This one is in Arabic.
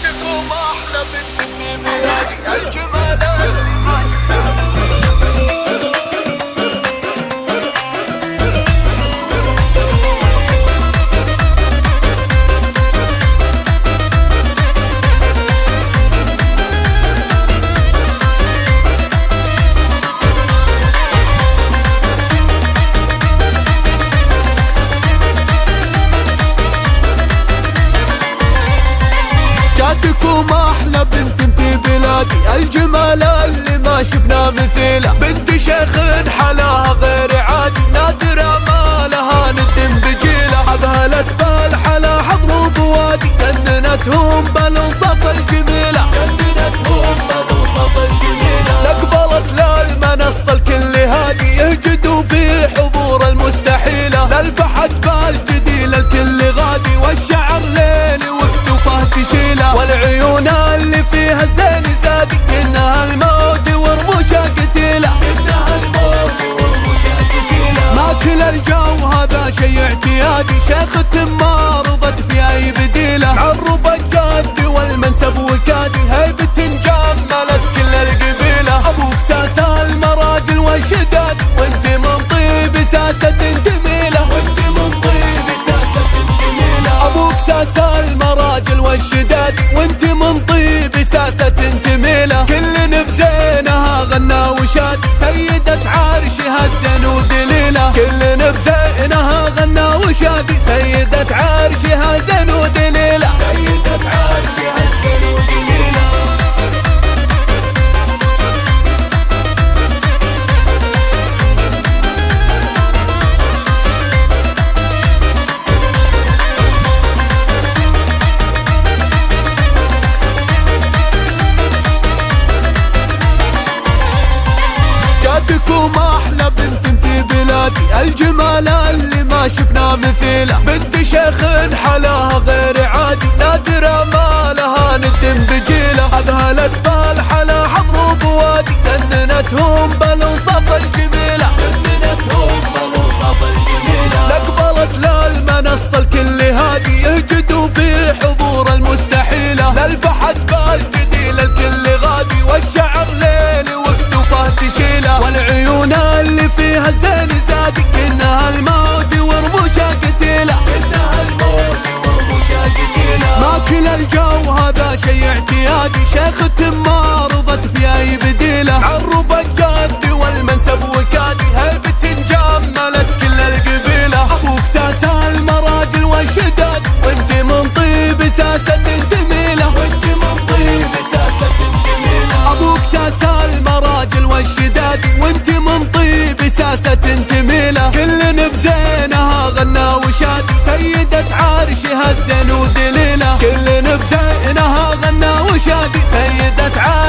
جاتكم احلى بنت في بلادي الجمالات. جاتكم احلى بنت في بلادي الجمال اللي ما شفنا مثيله، بنت شيخ حلاها غير عادي نادرة ما لها ند بجيله، اذهلت بالحلا حضر بوادي جننتهم بالوصف الجميله، جننتهم بالوصف الجميله، اقبلت للمنصه الكل هادي يهجدوا في حضور المستحيله، للفحت بالجديل الكل غادي والشعر ليلي وكتفه تشيله، والعيون اللي فيها الزين زادي كأنها الموت ورموشها قتيله، كأنها الموت ورموشها قتيله، ما كل الجو هذا شي اعتيادي، شيخة ما رضت في اي بديله، معرب الجد والمنسب وكادي هيبة جملت كل القبيله، ابوك ساس المراجل والشداد وانت من طيب ساسة تميله، وانت من طيب ساسة تميله، ابوك ساس المراجل والشداد وانت من طيب ساسة تميله، كل بزينها غنى وشاد سيدة عرشها الزين ودليله، كل بزينها غنى وشاد سيدة عرشها زين ودليله، سيدة عرشها الزين ودليله. جاتكم احلى بنت في بلادي الجمال اللي ما شفنا مثيله، بنت شيخ حلاها غير عادي نادرة ما لها ند بجيله، اذهلت بالحلا حضر بوادي جننتهم بالوصف الجميله، جننتهم بالوصف الجميله، اقبلت للمنصه الكل هادي يهجدوا في حضور المستحيله، للفحت بالجديل الكل غادي والشعر ليلي وكتفه تشيله، والعيون اللي فيها الزين زادي كأنها الموت ورموشها قتيله، كأنها الموت ورموشها قتيله، ما كل الجو هذا شي اعتيادي، شيخة ما رضت في اي بديله، معرب الجد والمنسب وكادي هيبة جملت كل القبيله، ابوك ساس المراجل والشداد وانت من طيب ساسة تميله، وانت من طيب ساسة تميله، ابوك ساس المراجل والشداد وانت من طيب ساسة تميله، كل بزينها غنى وشاد سيدة عرشها الزين ودليله، كل بزينها غنى وشاد سيدة عرشها